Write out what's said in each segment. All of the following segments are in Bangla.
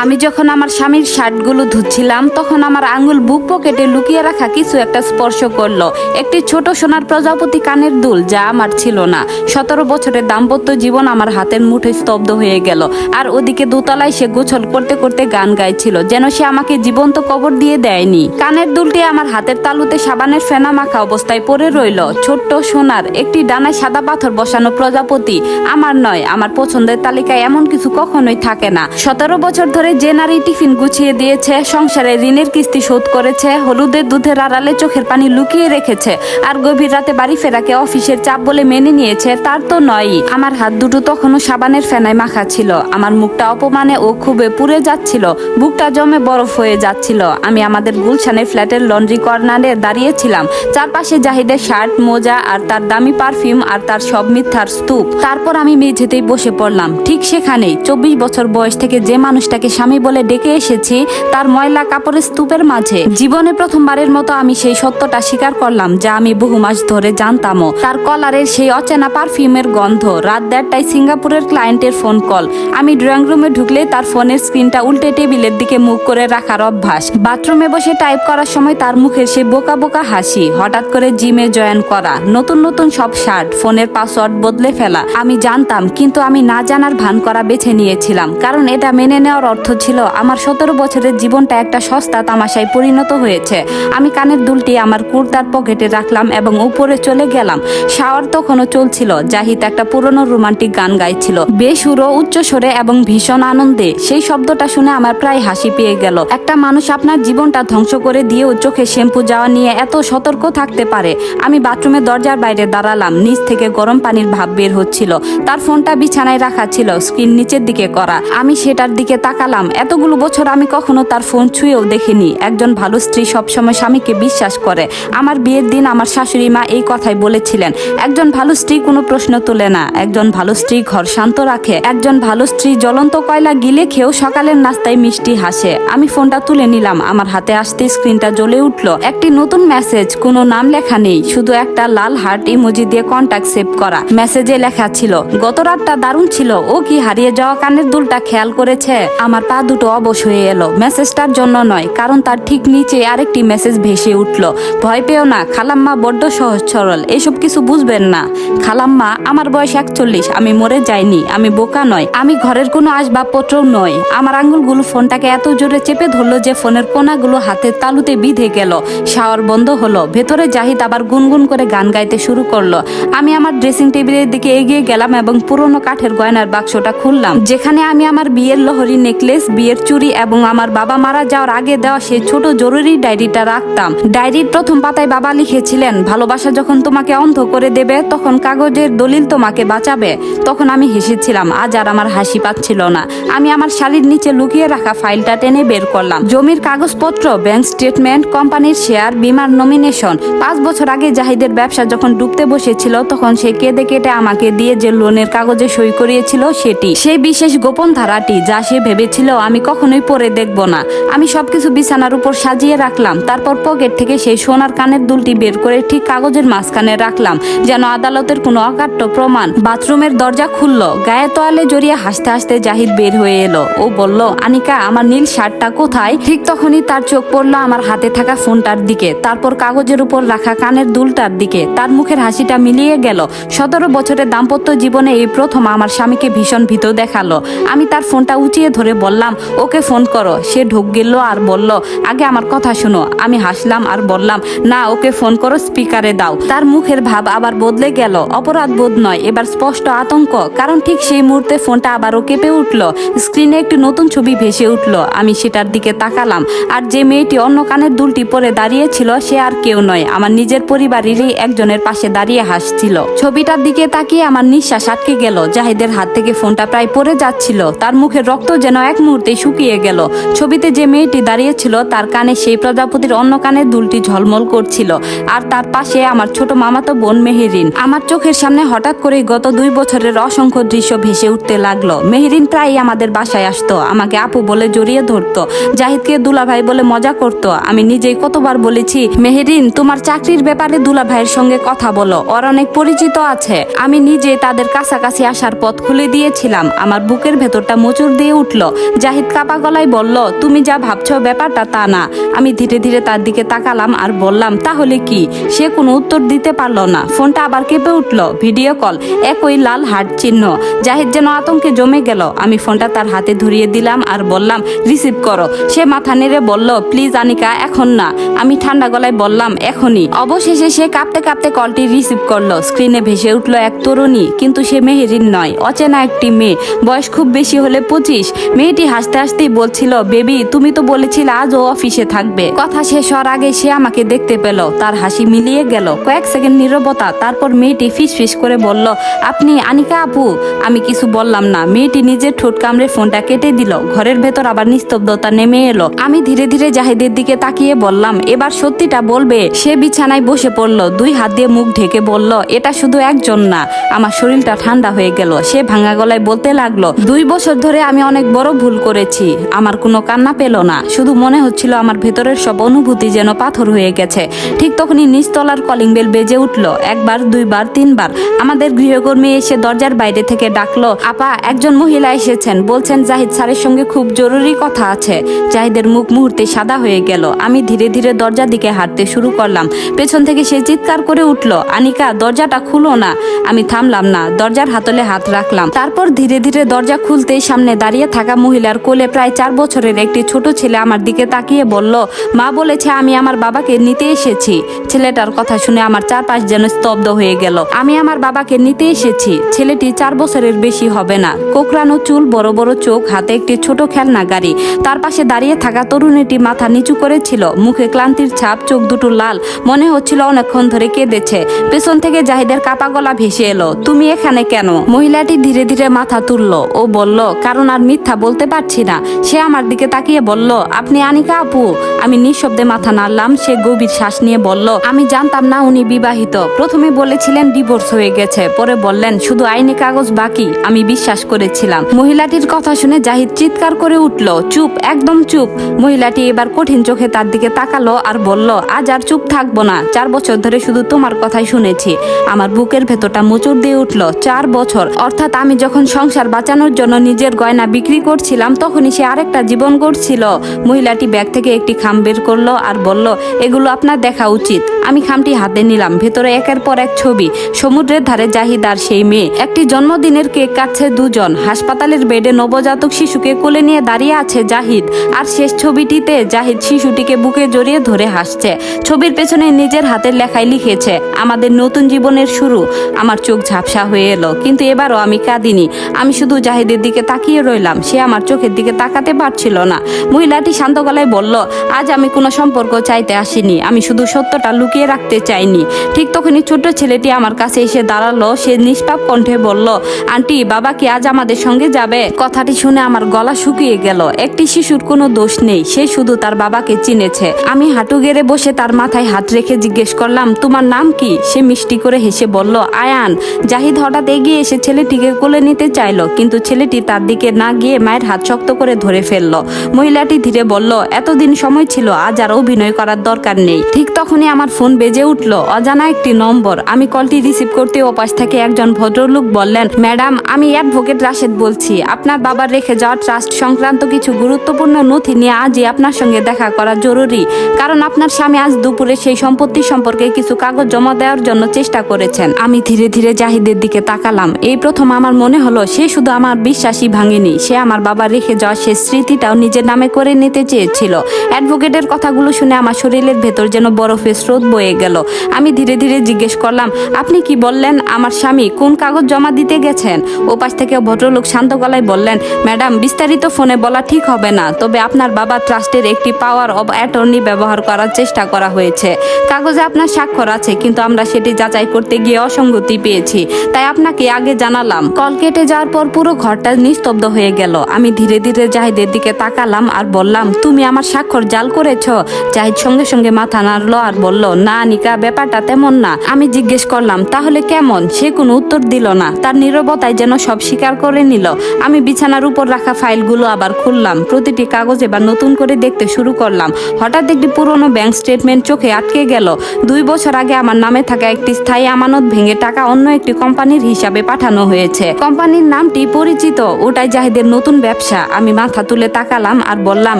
আমি যখন আমার স্বামীর শার্টগুলো ধুচ্ছিলাম তখন আমার আঙুল বুক পকেটে লুকিয়ে রাখা কিছু একটা স্পর্শ করলো। একটি ছোট সোনার প্রজাপতি কানের দুল, যা আমার ছিল না। 17 বছরের দাম্পত্য জীবন আমার হাতের মুঠোয় স্তব্ধ হয়ে গেল। আর ওদিকে দোতলায় সে গোছল করতে করতে গান গাইছিল, যেন সে আমাকে জীবন্ত কবর দিয়ে দেয়নি। কানের দুলটি আমার হাতের তালুতে সাবানের ফেনা মাখা অবস্থায় পড়ে রইল। ছোট্ট সোনার একটি ডানায় সাদা পাথর বসানো প্রজাপতি আমার নয়। আমার পছন্দের তালিকায় এমন কিছু কখনোই থাকে না। 17 বছর ধরে যে নারী টিফিন গুছিয়ে দিয়েছে, সংসারে ঋণের কিস্তি শোধ করেছে, হলুদের দুধের আড়ালে চোখের পানি লুকিয়ে রেখেছে, আর গভীর রাতে বাড়ি ফেরাকে অফিসের চাপ বলে মেনে নিয়েছে, তার তো নয়ই। আমার হাত দুটো তখনও সাবানের ফেনায় মাখা ছিল। আমার মুখটা অপমানে ও ক্ষোভে পুড়ে যাচ্ছিল, বুকটা জমে বরফ হয়ে যাচ্ছিল। আমি আমাদের গুলশানের ফ্ল্যাটের লন্ড্রি কর্নারে দাঁড়িয়েছিলাম। চারপাশে জাহিদের শার্ট, মোজা আর তার দামি পারফিউম আর তার সব মিথ্যার স্তূপ। তারপর আমি মেঝেতেই বসে পড়লাম, ঠিক সেখানেই 24 বছর বয়স থেকে যে মানুষটাকে স্বামী বলে ডেকে এসেছি, তার ময়লা কাপড়ের স্তূপের মাঝে। জীবনে প্রথমবারের মতো আমি সেই সত্যটা স্বীকার করলাম, যা আমি বহু মাস ধরে জানতামও। তার কলারের সেই অচেনা পারফিউমের গন্ধ। রাত 1:30টায় সিঙ্গাপুরের ক্লায়েন্টের ফোন কল। আমি ড্রয়িং রুমে ঢুকলে তার ফোনের স্ক্রিনটা উল্টে টেবিলের দিকে মুখ করে রাখার অভ্যাস। বাথরুমে বসে টাইপ করার সময় তার মুখের সেই বোকা বোকা হাসি। হঠাৎ করে জিমে জয়েন করা, নতুন নতুন সব শার্ট, ফোনের পাসওয়ার্ড বদলে ফেলা। আমি জানতাম, কিন্তু আমি না জানার ভান করা বেছে নিয়েছিলাম, কারণ এটা মেনে নেওয়ার অর্থ ছিল আমার 17 বছরের জীবনটা একটা সস্তা তামাশায় পরিণত হয়েছে। আমি কানের দুলটি আমার কুর্তার পকেটে রাখলাম এবং উপরে চলে গেলাম। শাওয়ার তখনও চলছিল। জাহিদ একটা পুরনো রোমান্টিক গান গাইছিল, বেসুরো, উচ্চ স্বরে এবং ভীষণ আনন্দে। সেই শব্দটা শুনে আমার প্রায় হাসি পেয়ে গেল। একটা মানুষ আপনার জীবনটা ধ্বংস করে দিয়েও চোখে শ্যাম্পু যাওয়া নিয়ে এত সতর্ক থাকতে পারে। আমি বাথরুমের দরজার বাইরে দাঁড়ালাম। নিচ থেকে গরম পানির ভাব বের হচ্ছিল। তার ফোনটা বিছানায় রাখা ছিল, স্ক্রিন নিচের দিকে করা। আমি সেটার দিকে তাকালাম। এতগুলো বছর আমি কখনো তার ফোন ছুঁয়েও দেখিনি। একজন ভালো স্ত্রী সবসময় স্বামীকে বিশ্বাস করে। আমার বিয়ের দিন আমার শাশুড়ি মা এই কথাই বলেছিলেন, একজন ভালো স্ত্রী কোনো প্রশ্ন তোলে না, একজন ভালো স্ত্রী ঘর শান্ত রাখে, একজন ভালো স্ত্রী জ্বলন্ত কয়লা গিলে খেয়েও সকালের নাস্তায় মিষ্টি হাসে। আমি ফোনটা তুলে নিলাম। আমার হাতে আসতে স্ক্রিনটা জ্বলে উঠল। একটি নতুন মেসেজ, কোনো নাম লেখা নেই, শুধু একটা লাল হার্ট ইমোজি দিয়ে কন্টাক্ট সেভ করা। মেসেজে লেখা ছিল, গত রাতটা দারুণ ছিল। ও কি হারিয়ে যাওয়া কানের দুলটা খেয়াল করেছে? আমার পা দুটো অবশ হয়ে এলো। মেসেজটার জন্য নয়, কারণ তার ঠিক নিচে আরেকটি মেসেজ ভেসে উঠল। ভয় পেও না, খালাম্মা বড্ড সহজ সরল, এসব কিছু বুঝবেন না। খালাম্মা, আমার বয়স 41, আমি মরে যাইনি, আমি বোকা নয়, আমি ঘরের কোনো আসবাবপত্রও নয়। আমার আঙ্গুলগুলো ফোনটাকে এত জোরে চেপে ধরলো যে ফোনের কোনাগুলো হাতের তালুতে বিঁধে গেল। শাওয়ার বন্ধ হলো। ভেতরে জাহিদ আবার গুনগুন করে গান গাইতে শুরু করলো। আমি আমার ড্রেসিং টেবিলের দিকে এগিয়ে গেলাম এবং পুরনো কাঠের গয়নার বাক্সটা খুললাম, যেখানে আমি আমার বিয়ের লহরি নেকলেস, বিয়ের চুড়ি এবং আমার বাবা মারা যাওয়ার আগে দেওয়া সেই ছোট জরুরি ডায়েরিটা রাখতাম। ডায়েরির প্রথম পাতায় বাবা লিখেছিলেন, ভালোবাসা যখন তোমাকে অন্ধ করে দেবে, তখন কাগজের দলিল তোমাকে বাঁচাবে। তখন আমি হেসেছিলাম। আজ আর আমার হাসি পাচ্ছিল না। আমি আমার শাড়ির নিচে লুকিয়ে রাখা ফাইলটা টেনে বের করলাম। জমির কাগজপত্র, ব্যাংক স্টেটমেন্ট, কোম্পানির শেয়ার, বীমার নমিনেশন। 5 বছর আগে জাহিদের ব্যবসা যখন ডুবতে বসেছিল, তখন সে কেঁদে কেটে আমাকে দিয়ে যে লোনের কাগজে সই করিয়েছিল সেটি, সেই বিশেষ গোপন ধারাটি, যা সে ভেবেছিল আমি কখনোই পরে দেখব না। আমি সবকিছু বিছানার উপর সাজিয়ে রাখলাম। তারপর পকেট থেকে সেই সোনার কানের দুলটি বের করে ঠিক কাগজের মাঝখানে রাখলাম, যেন আদালতের কোনো অকাট্য প্রমাণ। বাথরুমের দরজা খুললো। গায়ে তোয়ালে জড়িয়ে হাসতে হাসতে জাহিদ বের হয়ে এলো। ও বলল, আনিকা, আমার নীল শার্টটা কোথায়? ঠিক তখনই তার চোখ পড়লো আমার হাতে থাকা ফোনটার দিকে, তারপর কাগজের উপর রাখা কানের দুলটার দিকে। তার মুখের হাসিটা মিলিয়ে গেল। 17 বছরের দাম্পত্য জীবনে এই প্রথম আমার স্বামীকে ভীষণ ভীত দেখালো। আমি তার ফোনটা উঁচিয়ে ধরে বললাম, ওকে ফোন করো। সে ঢোক গেল আর বলল, আগে আমার কথা শুনো। আমি হাসলাম আর বললাম, না, ওকে ফোন করো, স্পিকারে দাও। তার মুখের ভাব আবার বদলে গেল। অপরাধ বোধ নয়, এবার স্পষ্ট আতঙ্ক, কারণ ঠিক সেই মুহূর্তে ফোনটা আবারও কেঁপে উঠল। স্ক্রিনে একটি নতুন ছবি ভেসে উঠল। আমি সেটার দিকে তাকালাম, আর যে মেয়েটি অন্য কানের দুলটি পরে দাঁড়িয়েছিল, সে আর কেউ নয়, আমার নিজের পরিবারেরই একজনের পাশে দাঁড়িয়ে হাসছিল। ছবিটার দিকে তাকিয়ে আমার নিঃশ্বাস আটকে গেল। জাহিদের হাত থেকে ফোনটা প্রায় পড়ে যাচ্ছিল। তার মুখের রক্ত যেন এক মুহূর্তে শুকিয়ে গেল। ছবিতে যে মেয়েটি দাঁড়িয়েছিল, তার কানে সেই প্রজাপতির অন্য কানের দুলটি ঝলমল করছিল, আর তার পাশে আমার ছোট মামাতো বোন মেহেরিন। আমার চোখের সামনে হঠাৎ করে গত 2 বছরের অসংখ্য দৃশ্য ভেসে উঠতে লাগলো। মেহেরিন প্রায়ই আমাদের বাসায় আসতো, আমাকে আপু বলে জড়িয়ে ধরতো, জাহিদকে দুলাভাই বলে মজা করতো। আমি নিজেই কতবার বলেছি, মেহেরিন, তোমার চাকরির ব্যাপারে দুলাভাইয়ের সঙ্গে কথা বলো, ওর অনেক পরিচিত আছে। আমি নিজে তাদের কাছাকাছি আসার পথ খুলে দিয়েছিলাম। আমার বুকের ভেতরটা মোচড় দিয়ে উঠল। জাহিদ কাপা গলায় বলল, তুমি যা ভাবছো ব্যাপারটা তা না। আমি ধীরে ধীরে তার দিকে তাকালাম আর বললাম, তাহলে কি? সে কোনো উত্তর দিতে পারলো না। ফোনটা আবার কেঁপে উঠল। ভিডিও কল, একই লাল হার্ট চিহ্ন। জাহিদ যেন আতঙ্কে জমে গেল। আমি ফোনটা তার হাতে ধরিয়ে দিলাম আর বললাম, রিসিভ করো। সে মাথা নেড়ে বলল, প্লিজ আনিকা, এখন না। আমি ঠান্ডা গলায় বললাম, এখনই। অবশেষে সে কাঁপতে কাঁপতে কলটি রিসিভ করলো। স্ক্রিনে ভেসে উঠল এক তরুণী, কিন্তু সে মেহেরিন নয়, অচেনা একটি মেয়ে, বয়স খুব বেশি হলে 25। মেয়েটি হাসতে হাসতেই বলছিল, বেবি তুমি তো বলেছিলে আজও অফিসে থাকবে। কথা শেষ হওয়ার আগে সে আমাকে দেখতে পেল। তার হাসি মিলিয়ে গেল। কয়েক সেকেন্ড নীরবতা, তারপর মেয়েটি ফিস করে বলল, আপনি আনিকা আপু? আমি কিছু বললাম না। মেয়েটি নিজের ঠোঁট কামড়ে ফোনটা কেটে দিল। ঘরের ভেতর আবার নিস্তব্ধতা নেমে এলো। আমি ধীরে ধীরে জাহিদের দিকে তাকিয়ে বললাম, এবার সত্যিটা বলবে? সে বিছানায় বসে পড়ল, 2 হাত দিয়ে মুখ ঢেকে বলল, এটা শুধু একজন না। আমার শরীরটা ঠান্ডা হয়ে গেল। সে ভাঙা গলায় বলতে লাগলো, 2 বছর ধরে আমি অনেক বড় ভুল করেছি। আমার কোনো কান্না পেল না, শুধু মনে হচ্ছিল আমার ভেতরের সব অনুভূতি যেন পাথর হয়ে গেছে। ঠিক তখনই নিচতলার কলিং বেল বেজে উঠল। 1 বার 2 বার 3 বার। আমাদের গৃহকর্মী এসে দরজার বাইরে থেকে ডাকলো, আপা, একজন মহিলা এসেছেন, বলছেন জাহিদ স্যারের সঙ্গে খুব জরুরি কথা আছে। জাহিদের মুখ মুহূর্তে সাদা হয়ে গেল। আমি ধীরে ধীরে দরজার দিকে হাঁটতে শুরু করলাম। পেছন থেকে সে চিৎকার করে উঠল, আনিকা, দরজাটা খুলো না। আমি থামলাম না, দরজার হাতলে হাত রাখলাম। তারপর ধীরে ধীরে দরজা খুলতেই সামনে দাঁড়িয়ে থাকা মহিলার কোলে প্রায় 4 বছরের একটি ছোট ছেলে আমার দিকে তাকিয়ে বলল, মা বলেছে আমি আমার বাবাকে নিতে এসেছি। ছেলেটার কথা শুনে আমার চারপাশ যেন স্তব্ধ হয়ে গেল। আমি আমার বাবাকে নিতে এসেছি। ছেলেটি 4 বছরের বেশি হবে না, কোকড়ানো চুল, বড় বড় চোখ, হাতে একটি ছোট খেলনা গাড়ি। তার পাশে দাঁড়িয়ে থাকা তরুণীটি মাথা নিচু করেছিল, মুখে ক্লান্তির ছাপ, চোখ দুটো লাল, মনে হচ্ছিল অনেকক্ষণ ধরে কেঁদেছে। পেছন থেকে জাহিদের কাপা গলা ভেসে এলো, তুমি এখানে কেন? মহিলাটি ধীরে ধীরে মাথা তুলল। ও বলল, কারণ আর মিথ্যা বলতে পারছি না। সে আমার দিকে তাকিয়ে বলল, আপনি আনিকা আপু? আমি নিঃশব্দে মাথা নাড়লাম। সে গভীর শ্বাস নিয়ে বলল, আমি জানতাম না উনি বিবাহিত। প্রথমে বলেছিলেন ডিভোর্স হয়ে গেছে, পরে বললেন শুধু আইনি কাগজ বাকি। আমি বিশ্বাস করেছিলাম। মহিলাটির কথা শুনে জাহিদ চিৎকার করে উঠল, চুপ, একদম চুপ। মহিলাটি এবার কঠিন চোখে তার দিকে তাকালো আর বলল, আজ আর চুপ থাকবো না। 4 বছর ধরে শুধু তোমার কথাই শুনেছি। আমার বুকের ভেতরটা মোচড় দিয়ে উঠল। 4 বছর, অর্থাৎ আমি যখন সংসার বাঁচানোর জন্য নিজের গয়না বিক্রি করছিলাম, তখনই সে আরেকটা জীবন গড়ছিল। মহিলাটি ব্যাগ থেকে একটি খাম বের করলো আর বলল, এগুলো আপনার দেখা উচিত। আমি খামটি হাতে নিলাম। ভেতরে একের পর এক ছবি। সমুদ্রের ধারে জাহিদ আর সেই মেয়ে। একটি জন্মদিনের কেক কাটছে 2 জন। হাসপাতালের বেডে নবজাতক শিশুকে কোলে নিয়ে দাঁড়িয়ে আছে জাহিদ। আর শেষ ছবিটিতে জাহিদ শিশুটিকে বুকে জড়িয়ে ধরে হাসছে। ছবির পেছনে নিজের হাতের লেখায় লিখেছে, আমাদের নতুন জীবনের শুরু। আমার চোখ ঝাপসা হয়ে এলো, কিন্তু এবারও আমি কাঁদিনি। আমি শুধু জাহিদের দিকে তাকিয়ে রইলাম। সে আমার চোখের দিকে তাকাতে পারছিল না। মহিলাটি শান্ত গলায় বলল, আজ আমি কোনো সম্পর্ক চাইতে আসিনি। আমি শুধু সত্যটা লুকিয়ে রাখতে চাইনি। ঠিক তখনই ছোট ছেলেটি আমার কাছে এসে দাঁড়ালো। সে নিষ্পাপ কণ্ঠে বলল, আন্টি, বাবা কি আজ আমাদের সঙ্গে যাবে? কথাটি শুনে আমার গলা শুকিয়ে গেল। একটি শিশুর কোনো দোষ নেই, সে শুধু তার বাবাকে চিনেছে। আমি হাঁটু গেড়ে বসে তার মাথায় হাত রেখে জিজ্ঞেস করলাম, তোমার নাম কি? সে মিষ্টি করে হেসে বলল, আয়ান। জাহিদ হঠাৎ এগিয়ে এসে ছেলেটিকে কোলে নিতে চাইলো, কিন্তু ছেলেটি তার দিকে না গিয়ে মায়ের হাত শক্ত করে ধরে ফেলল। মহিলাটি ধীরে বলল, এতদিন সময় ছিল, আজ আর অভিনয় করার দরকার নেই। ঠিক তখনই আমার ফোন বেজে উঠল। অজানা একটি নম্বর। আমি কলটি রিসিভ করতে ওপাশ থেকে একজন ভদ্রলোক বললেন, ম্যাডাম, আমি অ্যাডভোকেট রাশেদ বলছি। আপনার বাবার রেখে যাওয়া ট্রাস্ট সংক্রান্ত কিছু গুরুত্বপূর্ণ নথি নিয়ে আজই আপনার সঙ্গে দেখা করা জরুরি। কারণ আপনার স্বামী আজ দুপুরে সেই সম্পত্তি সম্পর্কে কিছু কাগজ জমা দেওয়ার জন্য চেষ্টা করেছেন। আমি ধীরে ধীরে জাহিদের দিকে তাকালাম। এই প্রথম আমার মনে হলো সে শুধু আমার বিশ্বাসই ভাঙেনি, সে আমার বাবার রেখে যাওয়া সে স্মৃতিটাও নিজের নামে করে নিতে চেয়েছিল। অ্যাডভোকেটের কথাগুলো শুনে আমার শরীরের ভেতর যেন বরফের স্রোত বয়ে গেল। আমি ধীরে ধীরে জিজ্ঞেস করলাম, আপনি কি বললেন? আমার স্বামী কোন কাগজ জমা দিতে গেছেন? ওপাশ থেকে ভদ্রলোক শান্ত গলায় বললেন, ম্যাডাম, বিস্তারিত ফোনে বলা ঠিক হবে না, তবে আপনার বাবা ট্রাস্টের একটি পাওয়ার অব অ্যাটর্নি ব্যবহার করার চেষ্টা করা হয়েছে। কাগজে আপনার স্বাক্ষর আছে, কিন্তু আমরা সেটি যাচাই করতে গিয়ে অসঙ্গতি পেয়েছি, তাই আপনাকে আগে জানালাম। কল কেটে যাওয়ার পর পুরো ঘরটা নিস্তব্ধ হয়ে গেল। আমি ধীরে ধীরে জাহিদের দিকে তাকালাম আর বললাম, তুমি আমার স্বাক্ষর জাল করেছ? জাহিদ সঙ্গে সঙ্গে মাথা নাড়লো আর বলল, না নিকা, ব্যাপারটা তেমন না। আমি জিজ্ঞেস করলাম, তাহলে কেমন? সে কোনো উত্তর দিল না। তার নীরবতায় যেন সব স্বীকার করে নিল। আমি বিছানার উপর রাখা ফাইলগুলো আবার খুললাম। প্রতিটি কাগজ এবার নতুন করে দেখতে শুরু করলাম। হঠাৎ একটি পুরনো ব্যাংক স্টেটমেন্ট চোখে আটকে গেল। 2 বছর আগে আমার নামে থাকা একটি স্থায়ী আমানত ভেঙে টাকা অন্য একটি কোম্পানির হিসাবে পাঠানো হয়েছে। কোম্পানির নামটি পরিচিত, ওটাই জাহিদের নতুন ব্যবসা ব্যবসা। আমি মাথা তুলে তাকালাম আর বললাম,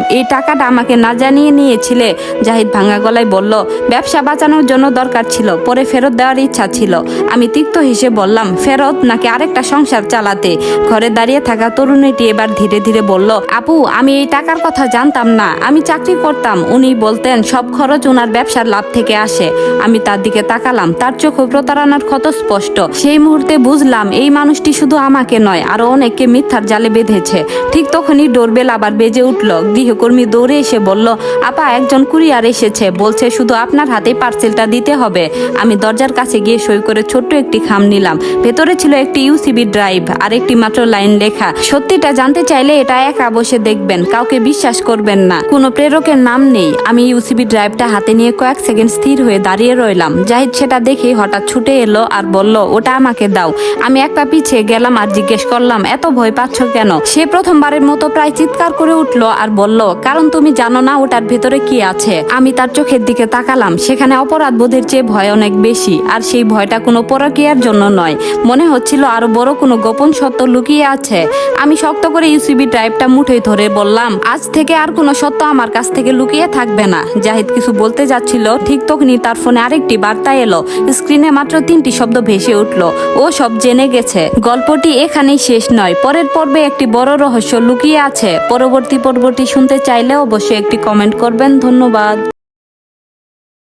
এই টাকাটা আমাকে না জানিয়ে নিয়েছিলে? জাহিদ ভাঙা গলায় বলল, ব্যবসা বাঁচানোর জন্য দরকার ছিল, পরে ফেরত দেওয়ার ইচ্ছা ছিল। আমি তিক্ত হেসে বললাম, ফেরত নাকি আরেকটা সংসার চালাতে? ঘরে দাঁড়িয়ে থাকা তরুণীটি এবার ধীরে ধীরে বলল, আপু আমি এই টাকার কথা জানতাম না, আমি চাকরি করতাম। উনি বলতেন সব খরচ ওনার ব্যবসার লাভ থেকে আসে। আমি তার দিকে তাকালাম, তার চোখে প্রতারণার ক্ষত স্পষ্ট। সেই মুহূর্তে বুঝলাম এই মানুষটি শুধু আমাকে নয় আরো অনেককে মিথ্যার জালে বেঁধেছে। ঠিক তখনই ডোরবেল আবার বেজে উঠল। গৃহকর্মী দৌড়ে এসে বলল, আপা একজন কুরিয়ার এসেছে, বলছে শুধু আপনার হাতে পার্সেলটা দিতে হবে। আমি দরজার কাছে গিয়ে সই করে ছোট্ট একটি খাম নিলাম। ভেতরে ছিল একটি ইউসিবি ড্রাইভ আর একটি মাত্র লাইন লেখা, সত্যিটা জানতে চাইলে এটা একা বসে দেখবেন, কাউকে বিশ্বাস করবেন না, কোনো প্রেরকের নাম নেই। আমি ইউসিবি ড্রাইভটা হাতে নিয়ে কয়েক সেকেন্ড স্থির হয়ে দাঁড়িয়ে রইলাম। জাহিদ সেটা দেখে হঠাৎ ছুটে এলো আর বলল, ওটা আমাকে দাও। আমি এক পা পিছিয়ে গেলাম আর জিজ্ঞেস করলাম, এত ভয় পাচ্ছ কেন? সে প্রথমবারের মতো প্রায় চিৎকার করে উঠলো আর বলল, কারণ তুমি জানো না ওটার ভেতরে কি আছে। আমি তার চোখের দিকে তাকালাম, সেখানে অপরাধ বোধের চেয়ে ভয় অনেক বেশি। আর সেই ভয়টা কোনো পরকীয়ার জন্য নয়, মনে হচ্ছিল আরো বড় কোনো গোপন সত্য লুকিয়ে আছে। আমি শক্ত করে ইউসিবি ড্রাইভটা মুঠোয় ধরে বললাম, আজ থেকে আর কোনো সত্য আমার কাছ থেকে লুকিয়ে থাকবে না। জাহিদ কিছু বলতে যাচ্ছিল, ঠিক তখনই তার ফোনে আরেকটি বার্তা এলো। স্ক্রিনে মাত্র 3টি শব্দ ভেসে উঠল, ও সব জেনে গেছে। গল্পটি এখানেই শেষ নয়, পরের পর্বে একটি বড় রহস্য লুকিয়ে আছে। পরবর্তী পর্বটি শুনতে চাইলে অবশ্যই একটি কমেন্ট করবেন। ধন্যবাদ।